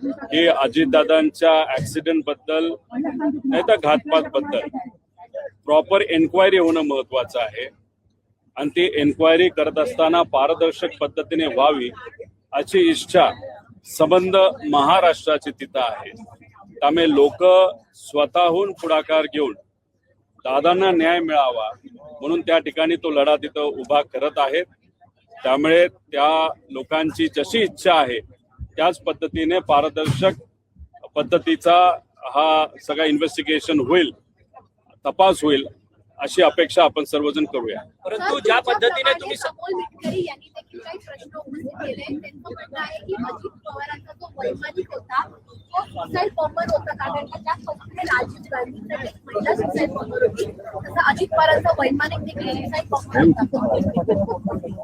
की अजितदादांच्या ऍक्सिडेंट बद्दल नाही तर घातपात बद्दल प्रॉपर एन्क्वायरी होणं महत्वाचं आहे आणि ती एन्क्वायरी करत असताना पारदर्शक पद्धतीने व्हावी अशी इच्छा संबंध महाराष्ट्राची तिथं आहे। त्यामुळे लोक स्वतःहून पुढाकार घेऊन दादांना न्याय मिळावा म्हणून त्या ठिकाणी तो लढा तिथं उभा करत आहेत। त्यामुळे त्या लोकांची जशी इच्छा आहे त्याच पद्धतीने पारदर्शक पद्धतीचा हा सगळा इन्व्हेस्टिगेशन होईल, तपास होईल अशी अपेक्षा आपण सर्वजण करूया। परंतु ज्या पद्धतीने तुम्ही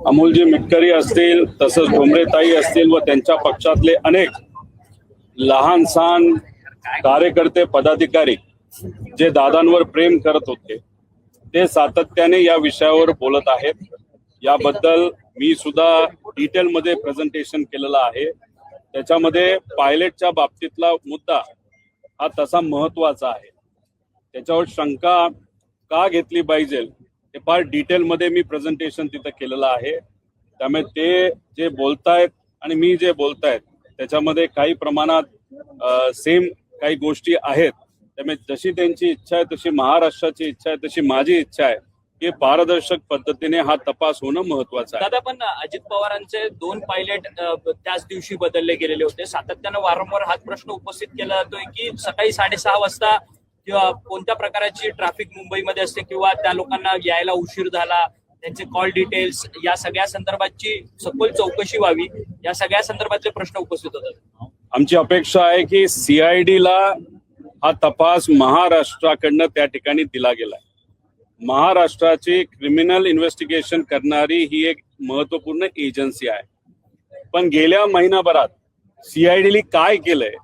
अमोलजी मिटकरी असतील तसंच भुमरेताई असतील व त्यांच्या पक्षातले अनेक लहान सहान कार्यकर्ते पदाधिकारी जे दादांवर प्रेम करत होते ते सातत्याने या विषयावर बोलत आहेत। याबद्दल मी सुद्धा डिटेल मध्ये प्रेझेंटेशन केलेलं आहे। त्याच्यामध्ये पायलटच्या बाबतीतला मुद्दा हा तसा महत्वाचा आहे, त्याच्यावर शंका का घेतली पाहिजे ते फार डिटेल मध्ये मी प्रेझेंटेशन तिथं केलेलं आहे। त्यामुळे ते जे बोलतायत आणि मी जे बोलतायत त्याच्यामध्ये काही प्रमाणात सेम काही गोष्टी आहेत। त्यामुळे जशी त्यांची इच्छा आहे तशी महाराष्ट्राची इच्छा आहे तशी माझी इच्छा आहे की पारदर्शक पद्धतीने हा तपास होणं महत्वाचं आहे। दादा पण अजित पवारांचे 2 पायलट त्याच दिवशी बदलले गेलेले होते। सातत्यानं वारंवार हा प्रश्न उपस्थित केला जातोय की सकाळी 6:30 वाजता किंवा कोणत्या प्रकारची ट्रॅफिक मुंबईमध्ये असते किंवा त्या लोकांना यायला उशीर झाला, त्यांचे कॉल डिटेल्स या सगळ्या संदर्भाची सखोल चौकशी व्हावी, या सगळ्या संदर्भातले प्रश्न उपस्थित होतात। आमची अपेक्षा आहे की CID ला हा तपास महाराष्ट्राकडनं त्या ठिकाणी दिला गेलाय। महाराष्ट्राची क्रिमिनल इन्व्हेस्टिगेशन करणारी ही एक महत्वपूर्ण एजन्सी आहे, पण गेल्या महिनाभरात CID काय केलंय,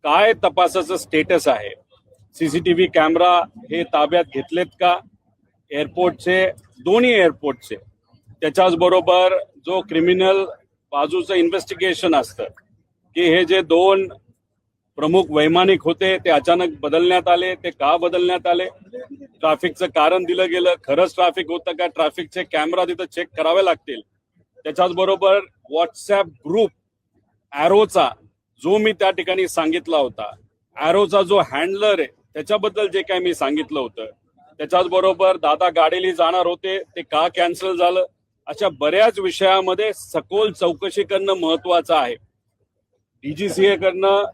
काय तपासाचं स्टेटस आहे, CCTV कॅमेरा हे ताब्यात घेतलेत का एअरपोर्टचे, दोन्ही एअरपोर्टचे, त्याच्याच बरोबर जो क्रिमिनल बाजूचं इन्व्हेस्टिगेशन असतं की हे जे 2 प्रमुख वैमानिक होते ते अचानक बदलण्यात आले, ते का बदलण्यात आले, ट्रॅफिकचं कारण दिलं गेलं, खरंच ट्रॅफिक होतं का, ट्रॅफिकचे कॅमेरा तिथं चेक करावे लागतील। त्याच्याच बरोबर व्हॉट्सअप ग्रुप ॲरोचा जो मी त्या ठिकाणी सांगितला होता, ॲरोचा जो हँडलर आहे त्याच्याबद्दल जे काय मी सांगितलं होतं, त्याच्याच बरोबर दादा गाडीली जाणार होते ते का कॅन्सल झालं, अशा बऱ्याच विषयामध्ये सखोल चौकशी करणं महत्वाचं आहे। DGCA करणं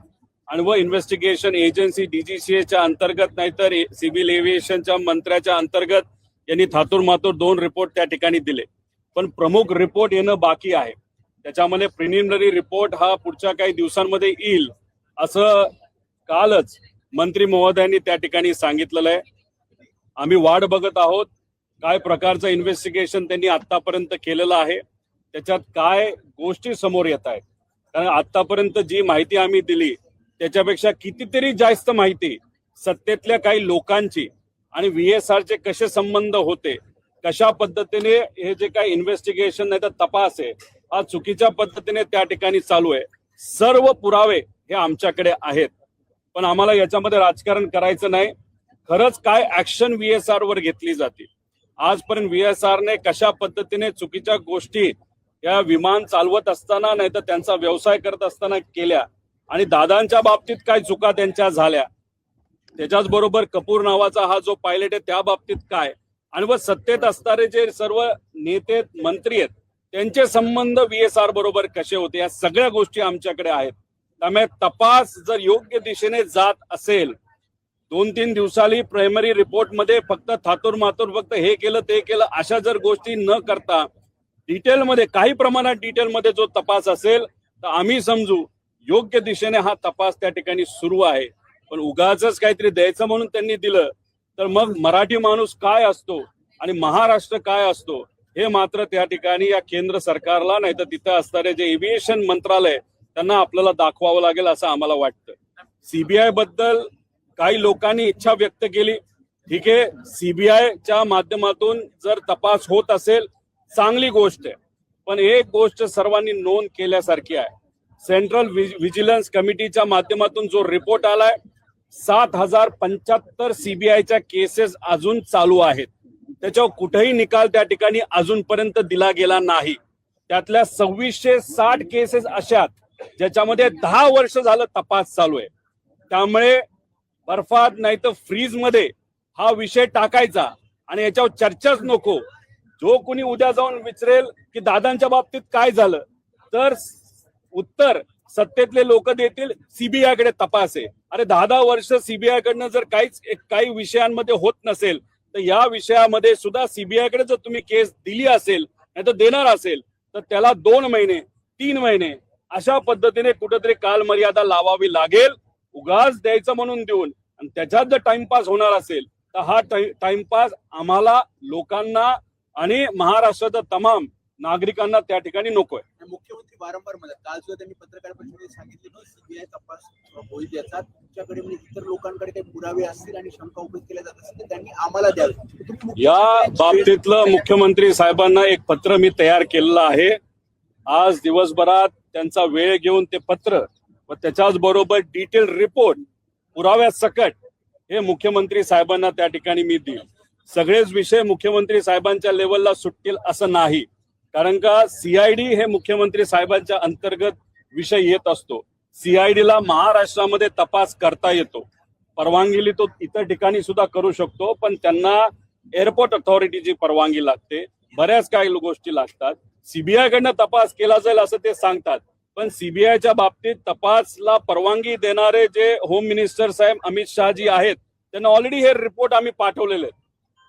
आणि व इन्व्हेस्टिगेशन एजन्सी DGCAच्या अंतर्गत नाहीतर सिव्हिल एव्हिएशनच्या मंत्र्याच्या अंतर्गत यांनी थातूर मातूर 2 रिपोर्ट त्या ठिकाणी दिले, पण प्रमुख रिपोर्ट येणं बाकी आहे। त्याच्यामध्ये प्रिलिमिनरी रिपोर्ट हा पुढच्या काही दिवसांमध्ये येईल असं कालच मंत्री महोदयांनी त्या ठिकाणी सांगितलेलं आहे। आम्ही वाट बघत आहोत काय प्रकारचं इन्व्हेस्टिगेशन त्यांनी आतापर्यंत केलेलं आहे, त्याच्यात काय गोष्टी समोर येत आहेत, कारण आतापर्यंत जी माहिती आम्ही दिली त्याच्यापेक्षा कितीतरी जास्त माहिती सत्तेतल्या काही लोकांची आणि VSR चे कसे संबंध होते, कशा पद्धतीने हे जे काही इन्व्हेस्टिगेशन नाही तर तपास आहे हा चुकीच्या पद्धतीने त्या ठिकाणी चालू आहे, सर्व पुरावे हे आमच्याकडे आहेत। पण आम्हाला याच्यामध्ये राजकारण करायचं नाही, खरंच काय ऍक्शन VSR वर घेतली जाते, आजपर्यंत VSR ने कशा पद्धतीने चुकीच्या गोष्टी या विमान चालवत असताना नाही तर त्यांचा व्यवसाय करत असताना केल्या आणि दादांच्या बाबतीत काय चुका त्यांच्या झाल्या, त्याच्याच बरोबर कपूर नावाचा हा जो पायलट आहे त्या बाबतीत काय, आणि व सत्तेत असणारे जे सर्व नेते मंत्री आहेत त्यांचे संबंध VSR बरोबर कसे होते, या सगळ्या गोष्टी आमच्याकडे आहेत। त्यामुळे तपास जर योग्य दिशेने जात असेल, 2-3 दिवसांनी प्रायमरी रिपोर्ट मध्ये फक्त थातूर मातूर फक्त हे केलं ते केलं अशा जर गोष्टी न करता डिटेलमध्ये काही प्रमाणात डिटेलमध्ये जो तपास असेल तर आम्ही समजू योग्य दिशेने हा तपास त्या ठिकाणी सुरू आहे। पण उगाचच काहीतरी द्यायचं म्हणून त्यांनी दिलं तर मग मराठी माणूस काय असतो आणि महाराष्ट्र काय असतो हे मात्र त्या ठिकाणी या केंद्र सरकारला नाही तर तिथं असणारे जे एव्हिएशन मंत्रालय त्यांना आपल्याला दाखवावं लागेल असं आम्हाला वाटतं। CBI बद्दल काही लोकांनी इच्छा व्यक्त केली, ठीक आहे, CBIच्या माध्यमातून जर तपास होत असेल चांगली गोष्ट आहे, पण एक गोष्ट सर्वांनी नोंद केल्यासारखी आहे, सेंट्रल व्हिजिलन्स कमिटीच्या माध्यमातून जो रिपोर्ट आलाय 7075 सीबीआयच्या केसेस अजून चालू आहेत. त्याच्यावर कुठेही निकाल त्या ठिकाणी अजूनपर्यंत दिला गेला नाही. त्यातल्या 2660 केसेस अशा ज्याच्यामध्ये 10 वर्ष झालं तपास चालू आहे. त्यामुळे बर्फात नाही तर फ्रीज मध्ये हा विषय टाकायचा आणि याच्यावर चर्चाच नको. जो कोणी उद्या जाऊन विचारेल की दादांच्या बाबतीत काय झालं तर उत्तर सत्तेतले लोक देतील सीबीआय कडे तपास आहे. अरे 10 वर्ष सीबीआय कडनं जर काही विषयांमध्ये होत नसेल तर या विषयामध्ये सुद्धा सीबीआय कडे जर तुम्ही केस दिली असेल नाही तर देणार असेल तर त्याला 2 महिने 3 महिने अशा पद्धतीने कुठेतरी कालमर्यादा लावावी लागेल. उगाच द्यायचं म्हणून देऊन आणि त्याच्यात जर टाइमपास होणार असेल तर हा टाइमपास आम्हाला लोकांना आणि महाराष्ट्राच्या तमाम नागरिकांना त्या ठिकाणी नकोय. मुख्यमंत्री वारंवार म्हणतात, काल सुद्धा त्यांनी पत्रकार परिषदेत सांगितले सीबीआय तपास होईल याचा तुमच्याकडे म्हणजे इतर लोकांकडे काही पुरावे असतील आणि शंका उपस्थित केल्या जात असतील तर त्यांनी आम्हाला द्यावे. या बाबतीतलं मुख्यमंत्री साहेबांना एक पत्र मी तयार केलेलं आहे. आज दिवसभरात त्यांचा वेळ घेऊन ते पत्र व त्याच्याच बरोबर डिटेल रिपोर्ट पुराव्यात सकट हे मुख्यमंत्री साहेबांना त्या ठिकाणी मी देईल. सगळेच विषय मुख्यमंत्री साहेबांच्या लेवलला सुटतील असं नाही, कारण का सीआयडी हे मुख्यमंत्री साहेबांच्या अंतर्गत विषय येत असतो. सीआयडीला महाराष्ट्रामध्ये तपास करता येतो, परवानगी तो इतर ठिकाणी सुद्धा करू शकतो, पण त्यांना एअरपोर्ट अथॉरिटीची परवानगी लागते, बऱ्याच काही गोष्टी लागतात. सीबीआय कडनं तपास केला जाईल असं ते सांगतात, पण सीबीआयच्या बाबतीत तपासला परवानगी देणारे जे होम मिनिस्टर साहेब अमित शहाजी आहेत त्यांना ऑलरेडी हे रिपोर्ट आम्ही पाठवलेले आहेत.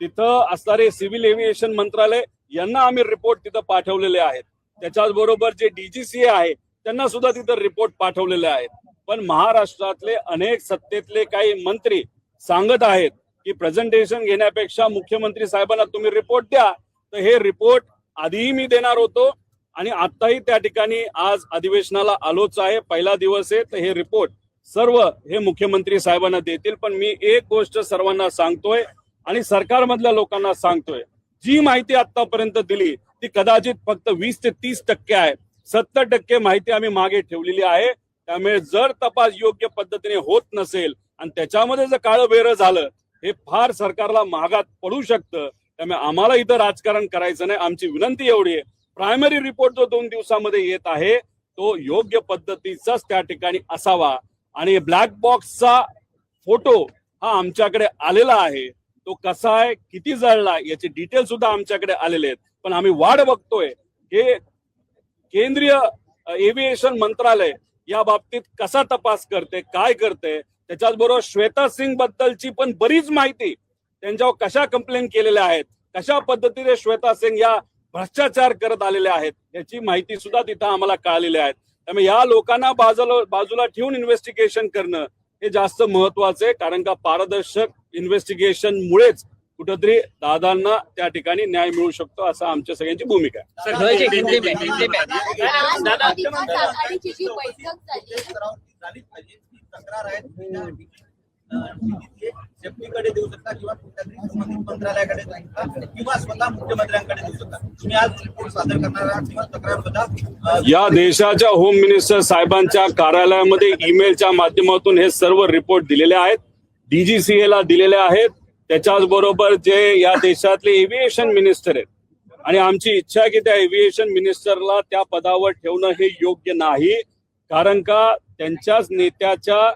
तिथं असणारे सिव्हिल एव्हिएशन मंत्रालय यांना आम्ही रिपोर्ट तिथं पाठवलेले आहेत. त्याच्याच बरोबर जे डीजीसीए आहे त्यांना सुद्धा तिथं रिपोर्ट पाठवलेले आहेत. पण महाराष्ट्रातले अनेक सत्तेतले काही मंत्री सांगत आहेत की प्रेझेंटेशन घेण्यापेक्षा मुख्यमंत्री साहेबांना तुम्ही रिपोर्ट द्या. तर हे रिपोर्ट आधीही मी देणार होतो आणि आताही त्या ठिकाणी आज अधिवेशनाला आलोच आहे. पहिला दिवस आहे तर हे रिपोर्ट सर्व हे मुख्यमंत्री साहेबांना देतील. पण मी एक गोष्ट सर्वांना सांगतोय आणि सरकारमधल्या लोकांना सांगतोय, जी माहिती आतापर्यंत दिली ती कदाचित फक्त 20 ते 30% आहे. 70% माहिती आम्ही मागे ठेवलेली आहे. त्यामुळे जर तपास योग्य पद्धतीने होत नसेल आणि त्याच्यामध्ये जर काळं बेरं झालं हे फार सरकारला महागात पडू शकतं. त्यामुळे आम्हाला इथं राजकारण करायचं नाही. आमची विनंती एवढी आहे, प्रायमरी रिपोर्ट जो 2 दिवसामध्ये येत आहे तो योग्य पद्धतीचाच त्या ठिकाणी असावा. आणि ब्लॅक बॉक्सचा फोटो हा आमच्याकडे आलेला आहे, तो कसा आहे किती जळला याचे डिटेल सुद्धा आमच्याकडे आलेले आहेत. पण आम्ही वाट बघतोय की केंद्रीय एव्हिएशन मंत्रालय या बाबतीत कसा तपास करते, काय करते. त्याच्याच बरोबर श्वेता सिंग बद्दलची पण बरीच माहिती, त्यांच्यावर कशा कंप्लेंट केलेल्या आहेत, कशा पद्धतीने श्वेता सिंग या भ्रष्टाचार करत आलेले आहेत याची माहिती सुद्धा तिथं आम्हाला कळालेली आहे. त्यामुळे या लोकांना बाजूला ठेवून इन्व्हेस्टिगेशन करणं हे जास्त महत्वाचं आहे, कारण का पारदर्शक इन्व्हेस्टिगेशन मुळेच कुठेतरी दादांना त्या ठिकाणी न्याय मिळू शकतो असं आमच्या सगळ्यांची भूमिका आहे. तक्रार आहे सेफ्टीकडे देऊ शकता किंवा संबंधित मंत्रालयाकडे किंवा स्वतः मुख्यमंत्र्यांकडे देऊ शकता. तुम्ही आज रिपोर्ट सादर करणारा किंवा तक्रार स्वतः या देशाच्या होम मिनिस्टर साहेबांच्या कार्यालयामध्ये ईमेलच्या माध्यमातून हे सर्व रिपोर्ट दिलेले आहेत, डीजीसीए ला दिलेले आहेत. त्याच्याच बरोबर जे या देशातले एव्हिएशन मिनिस्टर आहेत आणि आमची इच्छा आहे की त्या एव्हिएशन मिनिस्टरला त्या पदावर ठेवणं हे योग्य नाही, कारण का त्यांच्याच नेत्याच्या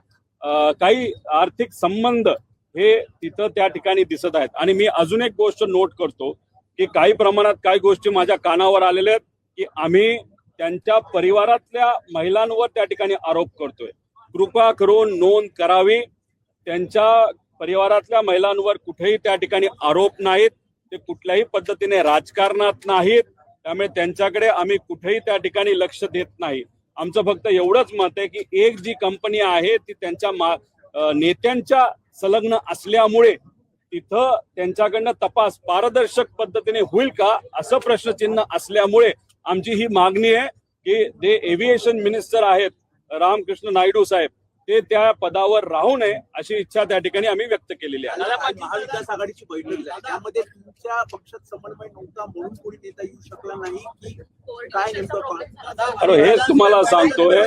काही आर्थिक संबंध हे तिथं त्या ठिकाणी दिसत आहेत. आणि मी अजून एक गोष्ट नोट करतो की काही प्रमाणात काही गोष्टी माझ्या कानावर आलेल्या आहेत की आम्ही त्यांच्या परिवारातल्या महिलांवर त्या ठिकाणी आरोप करतोय. कृपा करून नोंद करावी, त्यांच्या परिवारातल्या महिलांवर कुठेही त्या ठिकाणी आरोप नाहीत, ते कुठल्याही पद्धतीने राजकारणात नाहीत. त्यामुळे त्यांच्याकडे आम्ही कुठेही त्या ठिकाणी लक्ष देत नाही. आमचं फक्त एवढंच मत आहे की एक जी कंपनी आहे ती त्यांच्या नेत्यांच्या संलग्न असल्यामुळे तिथं त्यांच्याकडनं तपास पारदर्शक पद्धतीने होईल का असं प्रश्नचिन्ह असल्यामुळे आमची ही मागणी आहे की जे एव्हिएशन मिनिस्टर आहेत रामकृष्ण नायडू साहेब ते त्या पदावर राहू नये अशी इच्छा त्या ठिकाणी आम्ही व्यक्त केलेली आहे. आज महाविकास आघाडीची बैठक झाली त्यामध्ये तुमच्या पक्षात समन्वय नव्हता म्हणून कोणी नेता येऊ शकला नाही की काय नेमकं? अरे हे तुम्हाला सांगतोय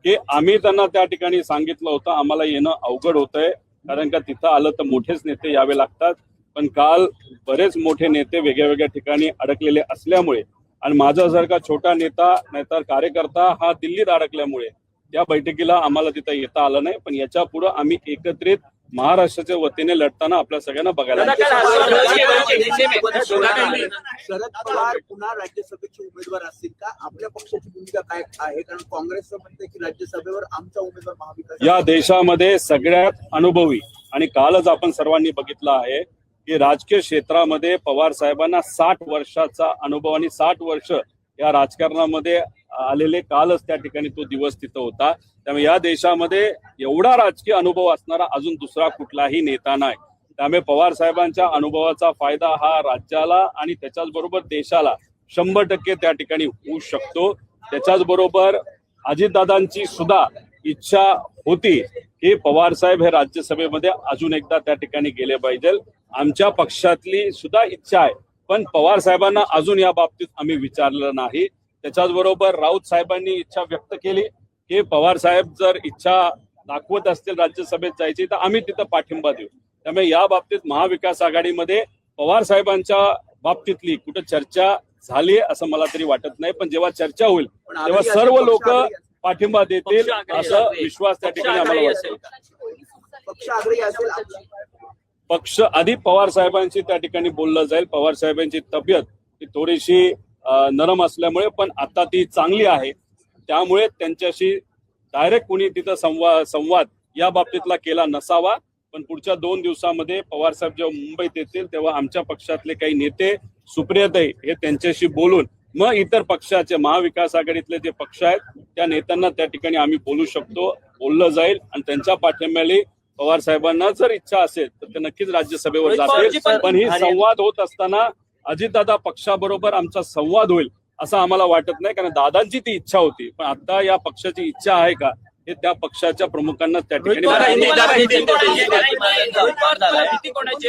की आम्ही त्यांना त्या ठिकाणी सांगितलं होतं आम्हाला येणं अवघड होतंय, कारण का तिथं आलं तर मोठेच नेते यावे लागतात. पण काल बरेच मोठे नेते वेगळ्या वेगळ्या ठिकाणी अडकलेले असल्यामुळे आणि माझ्यासारखा छोटा नेता नाहीतर कार्यकर्ता हा दिल्लीत अडकल्यामुळे त्या बैठकीला आम्हाला तिथं येता आलं नाही. पण याच्या पुढे आम्ही एकत्रित महाराष्ट्राच्या वतीने लढताना आपल्या सगळ्यांना बघायला शरद पवार पुन्हा राज्यसभेचे उमेदवार असतील का? आपल्या पक्षाची भूमिका काय आहे? कारण काँग्रेसचं म्हणते की राज्यसभेवर आमचा उमेदवार महाविकास या देशामध्ये सगळ्यात अनुभवी आणि कालच आपण सर्वांनी बघितलं आहे की राजकीय क्षेत्रामध्ये पवार साहेबांना 60 वर्षाचा अनुभव आणि 60 वर्ष या राजकारणामध्ये आलेले कालच त्या ठिकाणी तो दिवस तिथं होता. त्यामुळे या देशामध्ये एवढा राजकीय अनुभव असणारा अजून दुसरा कुठलाही नेता नाही. त्यामुळे पवार साहेबांच्या अनुभवाचा फायदा हा राज्याला आणि त्याच्याच बरोबर देशाला 100% त्या ठिकाणी होऊ शकतो. त्याच्याच बरोबर अजितदादांची सुद्धा इच्छा होती की पवार साहेब हे राज्यसभेमध्ये अजून एकदा त्या ठिकाणी गेले पाहिजे. आमच्या पक्षातली सुद्धा इच्छा आहे, पण पवार साहेबांना अजून या बाबतीत आम्ही विचारलं नाही. त्याच्याच बरोबर राऊत साहेबांनी इच्छा व्यक्त केली की पवार साहेब जर इच्छा दाखवत असतील राज्यसभेत जायची तर आम्ही तिथं पाठिंबा देऊ. त्यामुळे या बाबतीत महाविकास आघाडीमध्ये पवार साहेबांच्या बाबतीतली कुठं चर्चा झाली असं मला तरी वाटत नाही. पण जेव्हा चर्चा होईल तेव्हा सर्व लोक पाठिंबा देतील असं विश्वास त्या ठिकाणी आम्हाला वाटतो. पक्ष आग्रही असेल पक्ष आधी पवार साहेबांशी त्या ठिकाणी बोललं जाईल. पवार साहेबांची तब्येत ही थोडीशी नरम असल्यामुळे पण आता ती चांगली आहे, त्यामुळे त्यांच्याशी डायरेक्ट कोणी तिथं संवाद या बाबतीतला केला नसावा. पण पुढच्या 2 दिवसामध्ये पवार साहेब जेव्हा मुंबईत येतील तेव्हा आमच्या पक्षातले काही नेते सुप्रियाताई हे त्यांच्याशी बोलून मग इतर पक्षाचे महाविकास आघाडीतले जे पक्ष आहेत त्या नेत्यांना त्या ठिकाणी आम्ही बोलू शकतो, बोललं जाईल आणि त्यांच्या पाठिंब्याने पवार साहेबांना जर इच्छा असेल तर ते नक्कीच राज्यसभेवर जातील. पण ही संवाद होत असताना अजितदादा पक्षाबरोबर आमचा संवाद होईल असं आम्हाला वाटत नाही, कारण दादांची ती इच्छा होती. पण आता या पक्षाची इच्छा आहे का हे त्या पक्षाच्या प्रमुखांना त्या ठिकाणी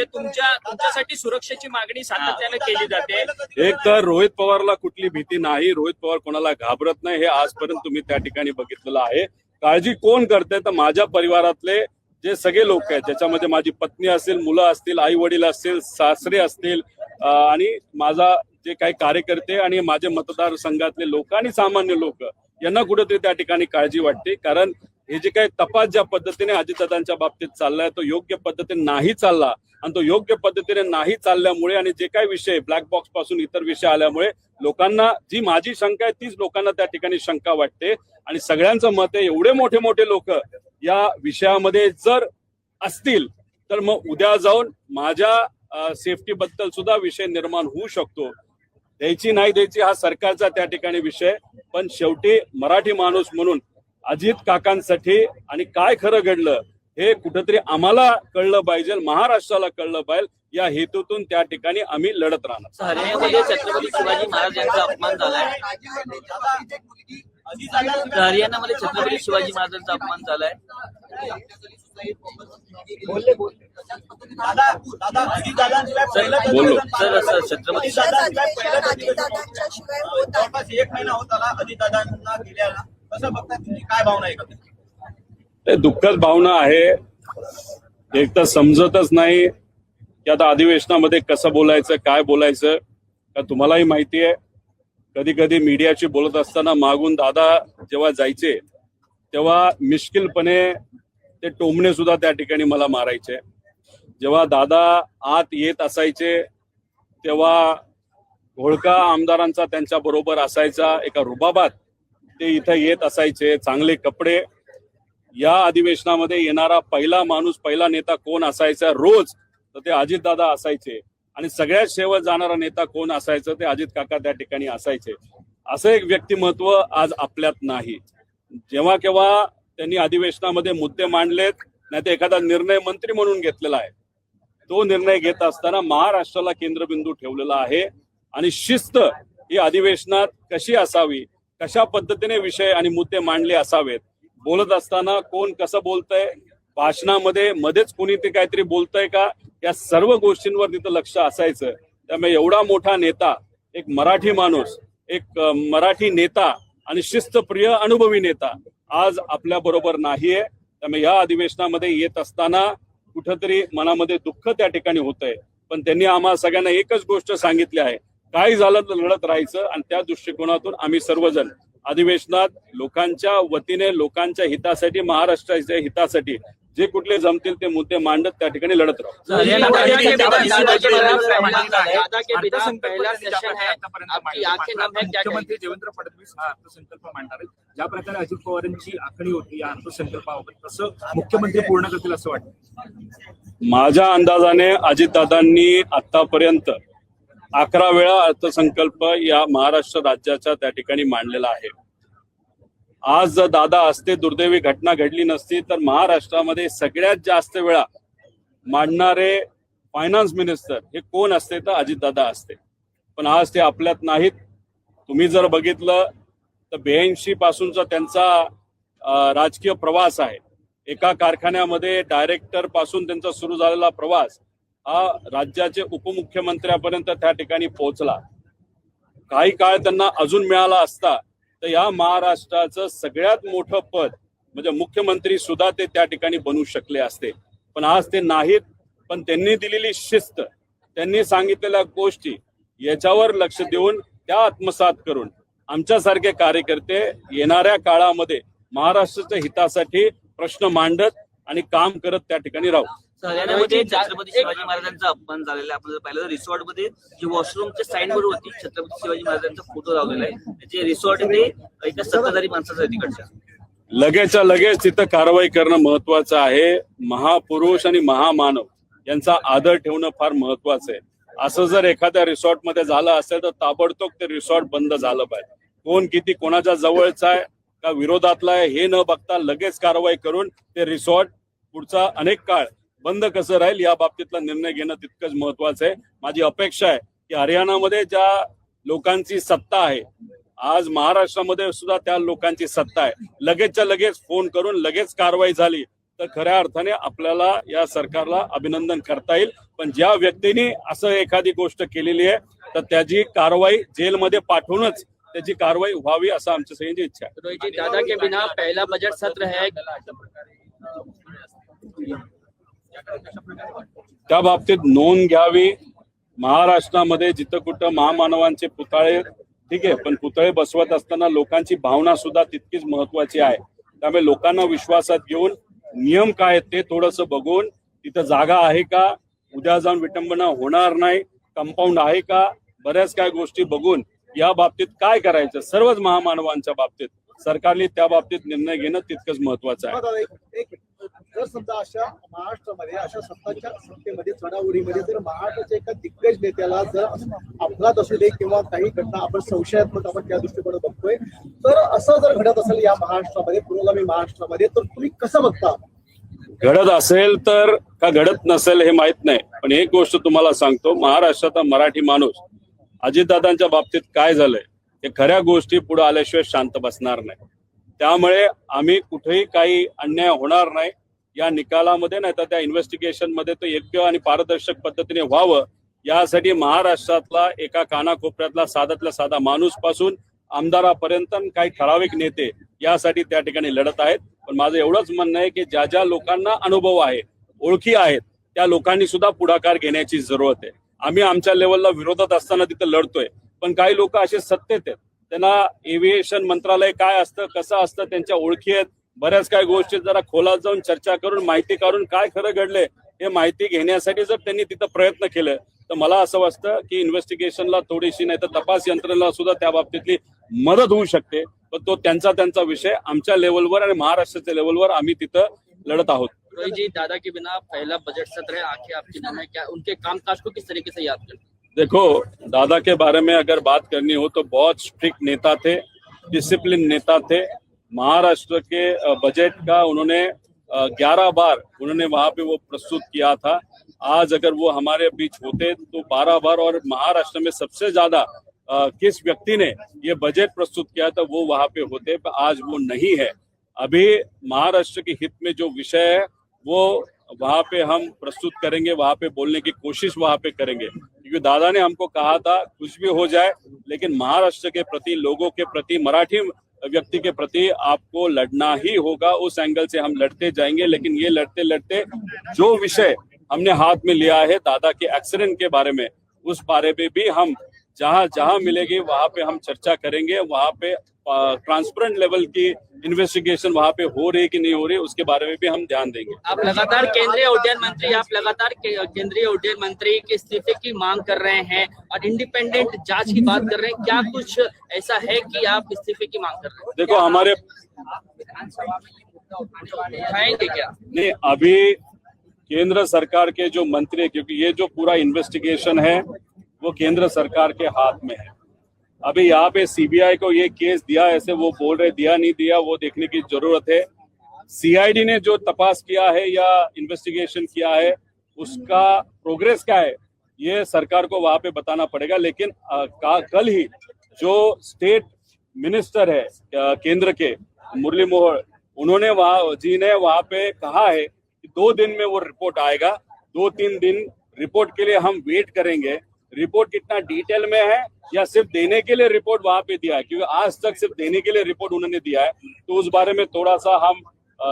तुमच्यासाठी सुरक्षेची मागणी सातत्याने केली जाते. एक तर रोहित पवारला कुठली भीती नाही, रोहित पवार कोणाला घाबरत नाही, हे आजपर्यंत तुम्ही त्या ठिकाणी बघितलेलं आहे. काळजी कोण करते तर माझ्या परिवारातले जे सगळे लोक आहेत, ज्याच्यामध्ये माझी पत्नी असेल, मुलं असतील, आई वडील असतील, सासरे असतील आणि माझा जे काही कार्यकर्ते आणि माझे मतदारसंघातले लोक आणि सामान्य लोक यांना कुठेतरी त्या ठिकाणी काळजी वाटते. कारण हे जे काही तपास ज्या पद्धतीने अजितदादांच्या बाबतीत चाललाय तो योग्य पद्धतीने नाही चालला आणि तो योग्य पद्धतीने नाही चालल्यामुळे आणि जे काही विषय ब्लॅक बॉक्स पासून इतर विषय आल्यामुळे लोकांना जी माझी शंका आहे तीच लोकांना त्या ठिकाणी शंका वाटते. आणि सगळ्यांचं मत आहे एवढे मोठे मोठे लोक या विषयामध्ये जर असतील तर मग उद्या जाऊन माझ्या सेफ्टी बद्दल सुद्धा विषय निर्माण होऊ शकतो. द्यायची नाही द्यायची हा सरकारचा त्या ठिकाणी विषय, पण शेवटी मराठी माणूस म्हणून अजित काकांसाठी आणि काय खरं घडलं हे कुठंतरी आम्हाला कळलं पाहिजे, महाराष्ट्राला कळलं पाहिजे, या हेतूतून त्या ठिकाणी आम्ही लढत राहणार. हरियाणामध्ये छत्रपती शिवाजी महाराज यांचा अपमान झालाय. हरियाणामध्ये छत्रपती शिवाजी महाराजांचा अपमान झालाय. बोललो सर छत्रपती एक महिना होत आला अजितदादांना गेल्याला, कसं बघता तुमची काय भावना आहे? ते दुःखद भावना आहे. एक तर समजतच नाही की आता अधिवेशनामध्ये कसं बोलायचं, काय बोलायचं. का तुम्हालाही माहिती आहे कधी कधी मीडियाशी बोलत असताना मागून दादा जेव्हा जायचे तेव्हा मिश्किलपणे ते टोमणे सुद्धा त्या ठिकाणी मला मारायचे. जेव्हा दादा आत येत असायचे तेव्हा घोळका आमदारांचा त्यांच्या बरोबर असायचा, एका रुबाबात ते इथं येत असायचे, चांगले कपडे. या अधिवेशनामध्ये येणारा पहिला माणूस, पहिला नेता कोण असायचा रोज तर ते अजितदादा असायचे. आणि सगळ्यात शेवट जाणारा नेता कोण असायचं ते अजित काका त्या ठिकाणी असायचे. असं एक व्यक्तिमत्व आज आपल्यात नाही. जेव्हा केव्हा त्यांनी अधिवेशनामध्ये मुद्दे मांडलेत, नाही तर एखादा निर्णय मंत्री म्हणून घेतलेला आहे, तो निर्णय घेत असताना महाराष्ट्राला केंद्रबिंदू ठेवलेला आहे. आणि शिस्त ही अधिवेशनात कशी असावी, कशा पद्धतीने विषय आणि मुद्दे मांडले असावेत बोलत असताना कोण कसं बोलतंय, भाषणामध्ये मध्येच कोणी ते काहीतरी बोलतंय का, या सर्व गोष्टींवर तिथं लक्ष असायचं. त्यामुळे एवढा मोठा नेता, एक मराठी माणूस, एक मराठी नेता आणि शिस्तप्रिय अनुभवी नेता आज आपल्या बरोबर नाहीये. त्यामुळे या अधिवेशनामध्ये येत असताना कुठंतरी मनामध्ये दुःख त्या ठिकाणी होतंय. पण त्यांनी आम्हा सगळ्यांना एकच गोष्ट सांगितली आहे, काही झालं तर लढत राहायचं. आणि त्या दृष्टिकोनातून आम्ही सर्वजण अधिवेशनात लोकांच्या वतीने, लोकांच्या हितासाठी, महाराष्ट्राच्या हितासाठी जे कुठले जमतील ते मुद्दे मांडत त्या ठिकाणी लढत राहू. हरियाणा दादा के बिना पहला सेशन है, आपकी आंखें नम है, क्या मुख्यमंत्री देवेंद्र फडणवीस हा अर्थसंकल्प मांडणार आहेत. ज्या प्रकारे अजित पवारांची आखणी होती या अर्थसंकल्पाबाबत, तसं मुख्यमंत्री पूर्ण करतील असं वाटतं. माझ्या अंदाजाने अजितदादांनी आतापर्यंत 11 वेळा अर्थसंकल्प या महाराष्ट्र राज्याच्या त्या ठिकाणी मांडलेला आहे. आज जर दादा असते, दुर्दैवी घटना घडली नसती, तर महाराष्ट्रामध्ये सगळ्यात जास्त वेळा मांडणारे फायनान्स मिनिस्टर हे कोण असते तर अजितदादा असते. पण आज ते आपल्यात नाहीत. तुम्ही जर बघितलं तर 82 पासूनचा त्यांचा राजकीय प्रवास आहे. एका कारखान्यामध्ये डायरेक्टर पासून त्यांचा सुरू झालेला प्रवास हा राज्याचे उपमुख्यमंत्र्यापर्यंत त्या ठिकाणी पोहोचला. काही काळ त्यांना अजून मिळाला असता तर या महाराष्ट्राचं सगळ्यात मोठं पद म्हणजे मुख्यमंत्री सुद्धा ते त्या ठिकाणी बनू शकले असते. पण आज ते नाहीत. पण त्यांनी दिलेली शिस्त, त्यांनी सांगितलेल्या गोष्टी याच्यावर लक्ष देऊन त्या आत्मसात करून आमच्यासारखे कार्यकर्ते येणाऱ्या काळामध्ये महाराष्ट्राच्या हितासाठी प्रश्न मांडत आणि काम करत त्या ठिकाणी राहू. हरियाणामध्ये छत्रपती शिवाजी महाराजांचा अपमान झालेला आहे. आपण जर पाहिलं तर रिसॉर्टमध्ये जे वॉशरूमच्या साईडवर होती छत्रपती शिवाजी महाराजांचा फोटो लावलेला आहे. जे रिसॉर्ट ते एका सत्ताधारी माणसाचं आहे तिकडच्या. लगेचच्या लगेच तिथं कारवाई करणं महत्वाचं आहे. महापुरुष आणि महामानव यांचा आदर ठेवणं फार महत्वाचं आहे. असं जर एखाद्या रिसॉर्टमध्ये झालं असेल तर ताबडतोब ते रिसॉर्ट बंद झालं पाहिजे. कोण किती कोणाच्या जवळचा आहे का विरोधातला आहे हे न बघता लगेच कारवाई करून ते रिसॉर्ट पुढचा अनेक काळ बंद कसं राहील या बाबतीतला निर्णय घेणं तितकंच महत्वाचं आहे. माझी अपेक्षा आहे की हरियाणामध्ये ज्या लोकांची सत्ता आहे, आज महाराष्ट्रामध्ये सुद्धा त्या लोकांची सत्ता आहे. लगेचच्या लगेच फोन करून लगेच कारवाई झाली तर खऱ्या अर्थाने आपल्याला या सरकारला अभिनंदन करता येईल. पण ज्या व्यक्तीने असं एखादी गोष्ट केलेली आहे तर त्याची कारवाई जेलमध्ये पाठवूनच त्याची कारवाई व्हावी असं आमच्या सगळ्यांची इच्छा आहे. रोहित जी, दादा के बिना पहला बजट सत्र है, त्या बाबतीत नोंद घ्यावी. महाराष्ट्रामध्ये जिथं कुठं महामानवांचे पुतळे, ठीक आहे, पण पुतळे बसवत असताना लोकांची भावना सुद्धा तितकीच महत्वाची आहे. त्यामुळे लोकांना विश्वासात घेऊन नियम काय आहेत ते थोडंसं बघून, तिथं जागा आहे का, उद्या जाऊन विटंबना होणार नाही, कंपाऊंड आहे का, बऱ्याच काय गोष्टी बघून या बाबतीत काय करायचं सर्वच महामानवांच्या बाबतीत सरकारने त्या बाबतीत निर्णय घेणं तितकंच महत्वाचं आहे. जर समजा अशा महाराष्ट्रामध्ये अशा सत्तेमध्ये चढाओढीमध्ये जर महाराष्ट्राच्या एका दिग्गज नेत्याला जर अपघात असू दे किंवा काही घटना आपण संशयात्मक आपण त्या दृष्टीकोन बघतोय, तर असं जर घडत असेल या महाराष्ट्रामध्ये, पुरोगामी महाराष्ट्रामध्ये, तर तुम्ही कसं बघता? घडत असेल तर का घडत नसेल हे माहित नाही. पण एक गोष्ट तुम्हाला सांगतो, महाराष्ट्राचा मराठी माणूस अजितदादांच्या बाबतीत काय झालंय हे खऱ्या गोष्टी पुढे आल्याशिवाय शांत बसणार नाही. त्यामुळे आम्ही कुठेही काही अन्याय होणार नाही या निकालामध्ये, नाही तर त्या इन्व्हेस्टिगेशन मध्ये तो योग्य आणि पारदर्शक पद्धतीने व्हावं यासाठी महाराष्ट्रातला एका कानाकोपऱ्यातला साधातला साधा माणूस पासून आमदारापर्यंत काही ठराविक नेते यासाठी त्या ठिकाणी लढत आहेत. पण माझं एवढंच म्हणणं आहे की ज्या ज्या लोकांना अनुभव आहे, ओळखी आहेत, त्या लोकांनी सुद्धा पुढाकार घेण्याची जरूरत आहे. आम्ही आमच्या लेवलला विरोधात असताना तिथं लढतोय, पण काही लोक असे सत्तेत आहेत, त्यांना एव्हिएशन मंत्रालय काय असतं, कसं असतं, त्यांच्या ओळखी आहेत. बऱ्याच काही गोष्टी जरा खोलात जाऊन चर्चा करून माहिती काढून काय खरं घडलंय हे माहिती घेण्यासाठी जर त्यांनी तिथं प्रयत्न केले तर मला असं वाटतं की इन्व्हेस्टिगेशनला थोडीशी, नाही तर तपास यंत्रणेला सुद्धा त्या बाबतीतली मदत होऊ शकते. पण तो त्यांचा विषय, आमच्या लेवलवर आणि महाराष्ट्राच्या लेवलवर आम्ही तिथं लढत आहोत. रोहित जी, दादा के बिना पहला बजट सत्र है, आंखें आपकी नम है, क्या उनके कामकाज को किस तरीके से याद करते? देखो, दादा के बारे में अगर बात करनी हो तो बहुत स्ट्रिक्ट नेता थे, डिसिप्लिन नेता थे. महाराष्ट्र के बजट का उन्होंने 11 बार उन्होंने वहां पे वो प्रस्तुत किया था. आज अगर वो हमारे बीच होते तो 12 बार, और महाराष्ट्र में सबसे ज्यादा किस व्यक्ति ने ये बजट प्रस्तुत किया था वो वहां पे होते, पर आज वो नहीं है. अभी महाराष्ट्र के हित में जो विषय है वो वहां पे हम प्रस्तुत करेंगे, वहां पे बोलने की कोशिश वहां पे करेंगे, क्योंकि दादा ने हमको कहा था कुछ भी हो जाए लेकिन महाराष्ट्र के प्रति, लोगों के प्रति, मराठी व्यक्ति के प्रति आपको लड़ना ही होगा। उस एंगल से हम लड़ते जाएंगे, लेकिन ये लड़ते लड़ते जो विषय हमने हाथ में लिया है दादा के एक्सीडेंट के बारे में, उस बारे में भी हम जहां जहां मिलेगी वहां पे हम चर्चा करेंगे। वहां पे ट्रांसपेरेंट लेवल की इन्वेस्टिगेशन वहां पे हो रही कि नहीं हो रही उसके बारे में भी हम ध्यान देंगे। आप लगातार केंद्रीय उड्डयन मंत्री के इस्तीफे की मांग कर रहे हैं और इंडिपेंडेंट जांच की बात कर रहे हैं, क्या कुछ ऐसा है कि आप इस्तीफे की मांग कर रहे हैं? देखो हमारे विधानसभा में मुद्दा उठाएंगे क्या? नहीं, अभी केंद्र सरकार के जो मंत्री है, क्योंकि ये जो पूरा इन्वेस्टिगेशन है वो केंद्र सरकार के हाथ में है। अभी यहाँ पे सीबीआई को ये केस दिया, ऐसे वो बोल रहे दिया नहीं दिया, वो देखने की जरूरत है। सीआईडी ने जो तपास किया है या इन्वेस्टिगेशन किया है उसका प्रोग्रेस क्या है ये सरकार को वहां पे बताना पड़ेगा। लेकिन कल ही जो स्टेट मिनिस्टर है केंद्र के, मुरली मनोहर, उन्होंने वहां पे कहा है कि 2 दिन में वो रिपोर्ट आएगा। 2-3 दिन रिपोर्ट के लिए हम वेट करेंगे। रिपोर्ट कितना डिटेल में है या सिर्फ देने के लिए रिपोर्ट वहां पे दिया है, क्योंकि आज तक सिर्फ देने के लिए रिपोर्ट उन्होंने दिया है, तो उस बारे में थोड़ा सा हम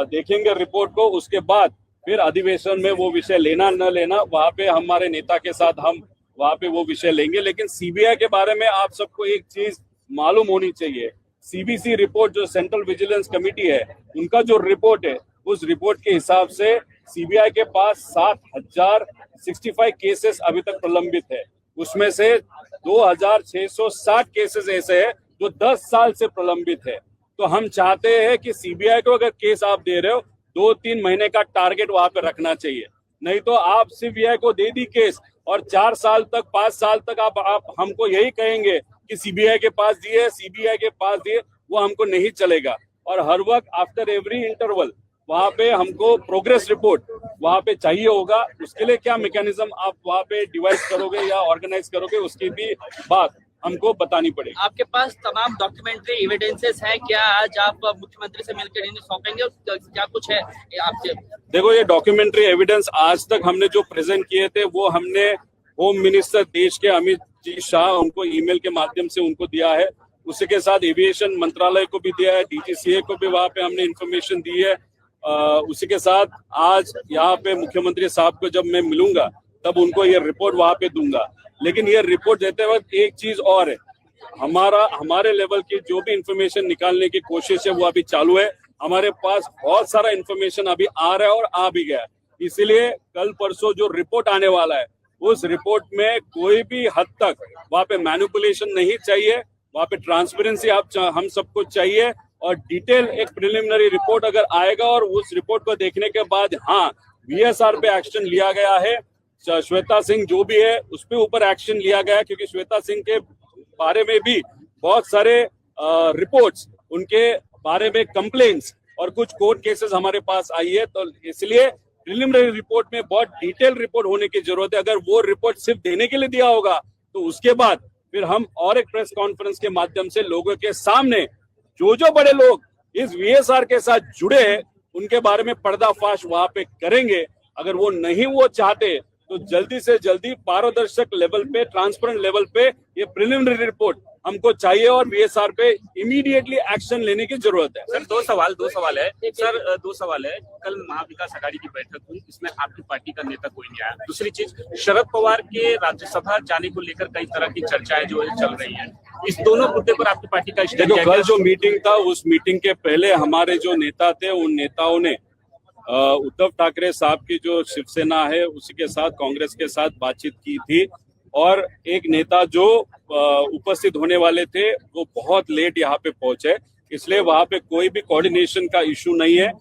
देखेंगे रिपोर्ट को। उसके बाद फिर अधिवेशन में वो विषय लेना न लेना, वहां पे हमारे नेता के साथ हम वहां पे वो विषय लेंगे। लेकिन सीबीआई के बारे में आप सबको एक चीज मालूम होनी चाहिए, सीबीसी रिपोर्ट जो सेंट्रल विजिलेंस कमेटी है उनका जो रिपोर्ट है, उस रिपोर्ट के हिसाब से सीबीआई के पास 7,065 केसेस अभी तक प्रलंबित है। उसमें से 2,660 केसेस ऐसे हैं जो 10 साल से प्रलंबित है। तो हम चाहते हैं कि सीबीआई को अगर केस आप दे रहे हो 2-3 महीने का टारगेट वहां पे रखना चाहिए, नहीं तो आप सीबीआई को दे दी केस और 4 साल तक 5 साल तक आप हमको यही कहेंगे कि सीबीआई के पास दिए, सीबीआई के पास दिए, वो हमको नहीं चलेगा। और हर वक्त आफ्टर एवरी इंटरवल वहां पे हमको प्रोग्रेस रिपोर्ट वहां पे चाहिए होगा। उसके लिए क्या मैकेनिज्म आप वहां पे डिवाइस करोगे या ऑर्गेनाइज करोगे, उसकी भी बात हमको बतानी पड़ेगी। आपके पास तमाम डॉक्यूमेंट्री एविडेंसेस हैं, क्या आज आप मुख्यमंत्री से मिलकर इन्हें सौंपेंगे और क्या कुछ है आपसे? देखो, ये डॉक्यूमेंट्री एविडेंस आज तक हमने जो प्रेजेंट किए थे वो हमने होम मिनिस्टर देश के अमित जी शाह, उनको ईमेल के माध्यम से उनको दिया है। उसी के साथ एविएशन मंत्रालय को भी दिया है, डीजीसीए को भी वहां पे हमने इंफॉर्मेशन दी है। उसी के साथ आज यहाँ पे मुख्यमंत्री साहब को जब मैं मिलूंगा तब उनको ये रिपोर्ट वहां पे दूंगा। लेकिन ये रिपोर्ट देते वक्त एक चीज और है, हमारे लेवल की जो भी इंफॉर्मेशन निकालने की कोशिश है वो अभी चालू है। हमारे पास बहुत सारा इंफॉर्मेशन अभी आ रहा है और आ भी गया है, इसीलिए कल परसों जो रिपोर्ट आने वाला है उस रिपोर्ट में कोई भी हद तक वहां पे मैनिपुलेशन नहीं चाहिए, वहां पे ट्रांसपेरेंसी हम सबको चाहिए। और डिटेल एक प्रिलिमिनरी रिपोर्ट अगर आएगा और उस रिपोर्ट को देखने के बाद हाँ वीएसआर पे एक्शन लिया गया है, श्वेता सिंह जो भी है उस पे ऊपर एक्शन लिया गया है, क्योंकि श्वेता सिंह के बारे में भी बहुत सारे रिपोर्ट्स, उनके बारे में कंप्लेंट्स और कुछ कोर्ट केसेस हमारे पास आई है। तो इसलिए प्रिलिमिनरी रिपोर्ट में बहुत डिटेल रिपोर्ट होने की जरूरत है। अगर वो रिपोर्ट सिर्फ देने के लिए दिया होगा तो उसके बाद फिर हम और एक प्रेस कॉन्फ्रेंस के माध्यम से लोगों के सामने जो बड़े लोग इस वीएसआर के साथ जुड़े हैं उनके बारे में पर्दाफाश वहां पे करेंगे। अगर वो नहीं वो चाहते तो जल्दी से जल्दी पारदर्शक लेवल पे, ट्रांसपेरेंट लेवल पे ये प्रिलिमिनरी रिपोर्ट हमको चाहिए और वीएसआर पे इमीडिएटली एक्शन लेने की जरूरत है। सर दो सवाल है सर, 2 सवाल है। कल महाविकास आघाड़ी की बैठक हुई, इसमें आपकी पार्टी का नेता कोई नहीं आया। दूसरी चीज, शरद पवार के राज्यसभा जाने को लेकर कई तरह की चर्चाएं जो चल रही है, इस दोनों मुद्दे पर आपकी पार्टी का स्टैंड क्या है? कल जो मीटिंग था उस मीटिंग के पहले हमारे जो नेता थे उन नेताओं ने उद्धव ठाकरे साहब की जो शिवसेना है उसी के साथ कांग्रेस के साथ बातचीत की थी। और एक नेता जो उपस्थित होने वाले थे वो बहुत लेट यहाँ पे पहुंचे, इसलिए वहां पे कोई भी कोऑर्डिनेशन का इशू नहीं है।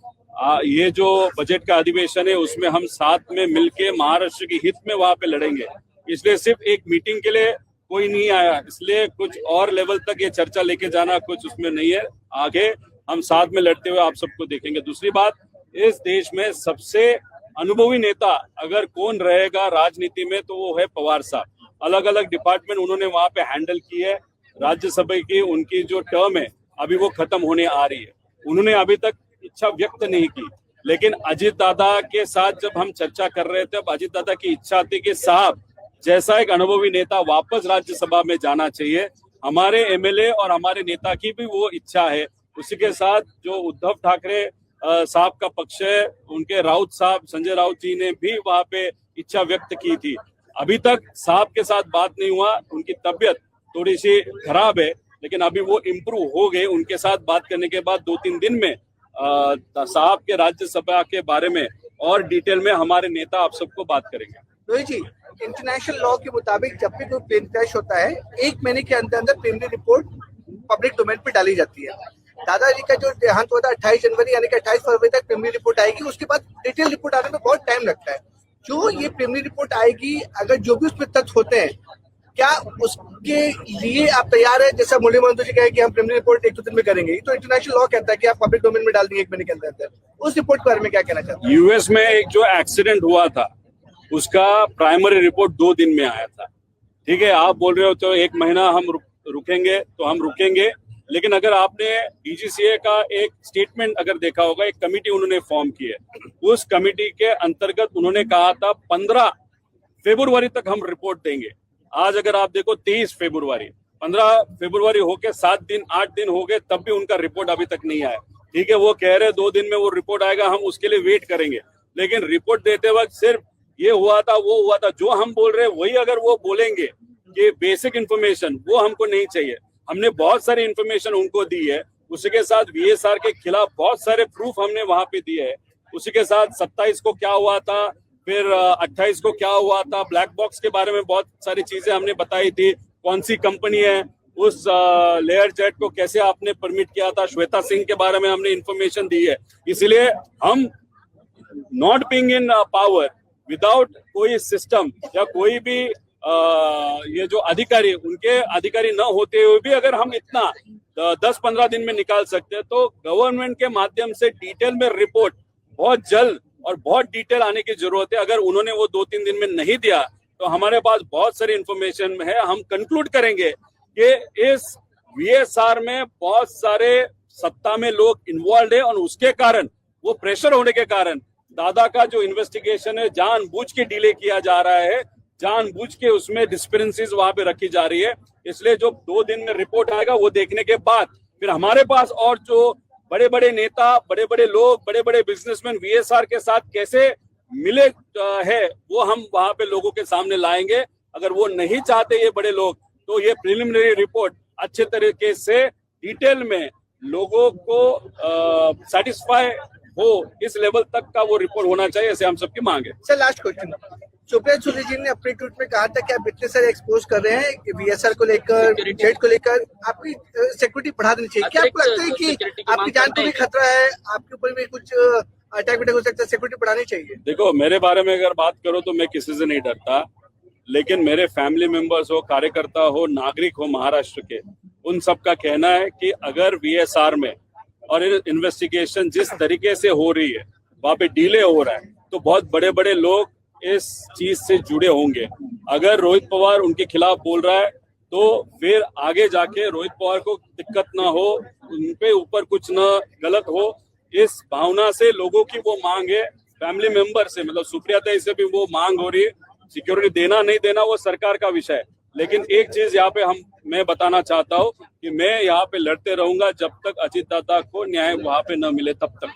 ये जो बजट का अधिवेशन है उसमें हम साथ में मिलके महाराष्ट्र की हित में वहां पे लड़ेंगे, इसलिए सिर्फ एक मीटिंग के लिए कोई नहीं आया, इसलिए कुछ और लेवल तक ये चर्चा लेके जाना कुछ उसमें नहीं है। आगे हम साथ में लड़ते हुए आप सबको देखेंगे। दूसरी बात, इस देश में सबसे अनुभवी नेता अगर कौन रहेगा राजनीति में तो वो है पवार साहब। अलग अलग डिपार्टमेंट उन्होंने वहां पे हैंडल की है। राज्यसभा की उनकी जो टर्म है अभी वो खत्म होने आ रही है, उन्होंने अभी तक इच्छा व्यक्त नहीं की। लेकिन अजीत दादा के साथ जब हम चर्चा कर रहे थे, अजीत दादा की इच्छा थी कि साहब जैसा एक अनुभवी नेता वापस राज्यसभा में जाना चाहिए, हमारे एमएलए और हमारे नेता की भी वो इच्छा है। उसी के साथ जो उद्धव ठाकरे साहब का पक्ष है, उनके राउत साहब संजय राउत जी ने भी वहां पे इच्छा व्यक्त की थी। अभी तक साहब के साथ बात नहीं हुआ, उनकी तबीयत थोड़ी सी खराब है, लेकिन अभी वो इम्प्रूव हो गए। उनके साथ बात करने के बाद 2-3 दिन में साहब के राज्यसभा के बारे में और डिटेल में हमारे नेता आप सबको बात करेंगे। रोहित जी, इंटरनेशनल लॉ के मुताबिक जब भी कोई प्लेन क्रैश होता है 1 महीने के अंदर अंदर प्रिलिमिनरी रिपोर्ट पब्लिक डोमेन पे डाली जाती है। दादाजी का जो देहांत हुआ था 28 जनवरी यानी कि 28 फरवरी तक प्रिलिमिनरी रिपोर्ट आएगी, उसके बाद डिटेल रिपोर्ट आने में बहुत टाइम लगता है। जो ये प्रिलिमिनरी रिपोर्ट आएगी, अगर जो भी उसमें तथ्य होते हैं, क्या उसके लिए आप तैयार है? जैसा मुरली मनोहर जी कहे कि हम प्रिलिमिनरी रिपोर्ट 1-2 दिन में करेंगे, तो इंटरनेशनल लॉ कहता है कि आप पब्लिक डोमेन में डाल देंगे 1 महीने के अंदर अंदर। उस रिपोर्ट के बारे में क्या कहना चाहते हैं? यूएस में एक जो एक्सीडेंट हुआ था उसका प्राइमरी रिपोर्ट 2 दिन में आया था। ठीक है, आप बोल रहे हो तो 1 महीना हम रुकेंगे, तो हम रुकेंगे। लेकिन अगर आपने डीजीसीए का एक स्टेटमेंट अगर देखा होगा, एक कमेटी उन्होंने फॉर्म की है, उस कमेटी के अंतर्गत उन्होंने कहा था 15 फरवरी तक हम रिपोर्ट देंगे। आज अगर आप देखो 23 फरवरी, 15 फरवरी होके 7 दिन 8 दिन हो गए, तब भी उनका रिपोर्ट अभी तक नहीं आया। ठीक है, वो कह रहे 2 दिन में वो रिपोर्ट आएगा, हम उसके लिए वेट करेंगे। लेकिन रिपोर्ट देते वक्त सिर्फ ये हुआ था वो हुआ था, जो हम बोल रहे हैं वही अगर वो बोलेंगे कि बेसिक इन्फॉर्मेशन वो हमको नहीं चाहिए। हमने बहुत सारी इन्फॉर्मेशन उनको दी है, उसी के साथ वीएसआर के खिलाफ बहुत सारे प्रूफ हमने वहां पे दिए है। उसी के साथ 27 को क्या हुआ था, फिर 28 को क्या हुआ था, ब्लैक बॉक्स के बारे में बहुत सारी चीजें हमने बताई थी। कौन सी कंपनी है, उस लेयर जेट को कैसे आपने परमिट किया था, श्वेता सिंह के बारे में हमने इन्फॉर्मेशन दी है। इसलिए हम not being in power without कोई सिस्टम या कोई भी ये जो अधिकारी, उनके अधिकारी न होते हुए भी अगर हम इतना 10-15 दिन में निकाल सकते हैं, तो गवर्नमेंट के माध्यम से डिटेल में रिपोर्ट बहुत जल्द और बहुत डिटेल आने की जरूरत है। अगर उन्होंने वो 2-3 दिन में नहीं दिया तो हमारे पास बहुत सारी इंफॉर्मेशन है। हम कंक्लूड करेंगे कि इस वीएसआर में बहुत सारे सत्ता में लोग इन्वॉल्व है और उसके कारण, वो प्रेशर होने के कारण दादा का जो इन्वेस्टिगेशन है जानबूझ के डिले किया जा रहा है, जानबूझ के उसमें डिस्पेरेंसीज वहां पे रखी जा रही है। इसलिए जो 2 दिन में रिपोर्ट आएगा वो देखने के बाद फिर हमारे पास और जो बड़े बड़े नेता, बड़े बड़े लोग, बड़े बड़े बिजनेसमैन वीएसआर के साथ कैसे मिले है वो हम वहां पे लोगों के सामने लाएंगे। अगर वो नहीं चाहते ये बड़े लोग, तो ये प्रिलिमिनरी रिपोर्ट अच्छे तरीके से डिटेल में लोगों को सेटिस्फाई हो, इस लेवल तक का वो रिपोर्ट होना चाहिए, ऐसे हम सबकी मांग है। Sir, last question, Supriya Sule जी ने अपने ट्वीट में कहा था कि आप इतने सारे एक्सपोज कर रहे हैं वीएसआर को लेकर, जेट को लेकर, आपकी सिक्योरिटी बढ़ा देनी चाहिए। क्या आपको लगता है कि आपकी जान को भी खतरा है, आपके ऊपर भी कुछ अटैक हो सकता है, सिक्योरिटी बढ़ानी चाहिए? देखो, मेरे बारे में अगर बात करो तो मैं किसी से नहीं डरता, लेकिन मेरे फैमिली मेंबर्स हो, कार्यकर्ता हो, नागरिक हो महाराष्ट्र के, उन सब का कहना है कि अगर वीएसआर में और इन्वेस्टिगेशन जिस तरीके से हो रही है वहां पे डिले हो रहा है, तो बहुत बड़े बड़े लोग इस चीज से जुड़े होंगे। अगर रोहित पवार उनके खिलाफ बोल रहा है तो फिर आगे जाके रोहित पवार को दिक्कत ना हो, उनके ऊपर कुछ न गलत हो, इस भावना से लोगों की वो मांग है। फैमिली मेंबर से, मतलब सुप्रिया ताई से भी वो मांग हो रही है। सिक्योरिटी देना नहीं देना वो सरकार का विषय है, लेकिन एक चीज यहाँ पे मैं बताना चाहता हूँ कि मैं यहाँ पे लड़ते रहूंगा जब तक अजीत दादा को न्याय वहां पे न मिले तब तक।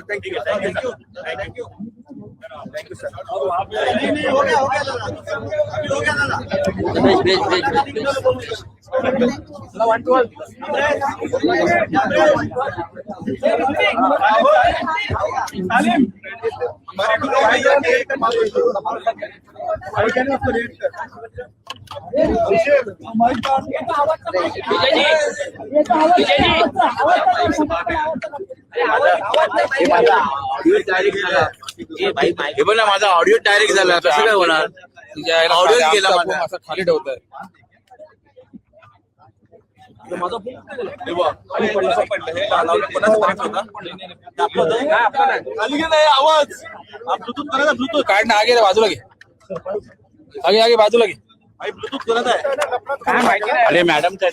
Thank you sir. हे पण माझा ऑडिओ डायरेक्ट झाला, कसं काय होणार? ऑडिओ गेला माझा, असं खाली ठेवतोय. आवाज काढ ना, आगे बाजूला घे, आगे बाजूला घे. ब्लूटूथ कोणाचा आहे अरे मॅडमचा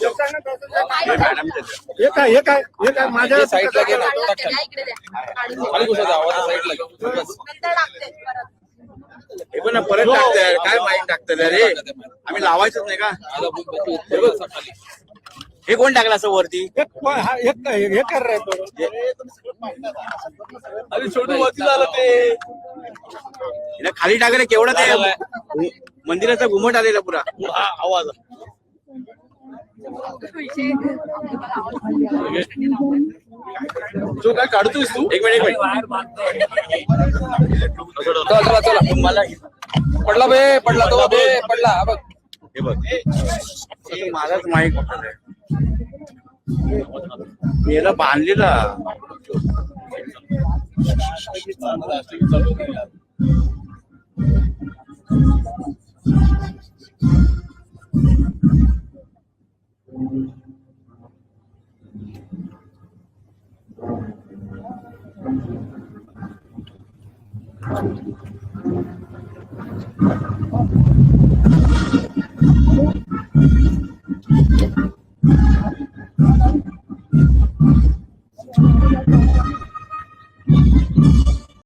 मॅडमचा हे काय माझ्या साईडला गेला खाली घुसायचा आवाज साईडला घे हे पण परत टाकतंय काय माईक टाकतंय रे आम्ही लावायचंच नाही का हे कोण टाकलं असं वरती हे कर रे अरे छोटू वरती झालं ते हिला खाली टाकलं केवढं ते मंदिराचा घुमट आलेला पुरा आवाज तू काय काढतोयस तू एक मिनिट चला चला मला पडला बे पडला तो बे पडला हा बघ हे बघ माझाच माईक मी याला बांधलेला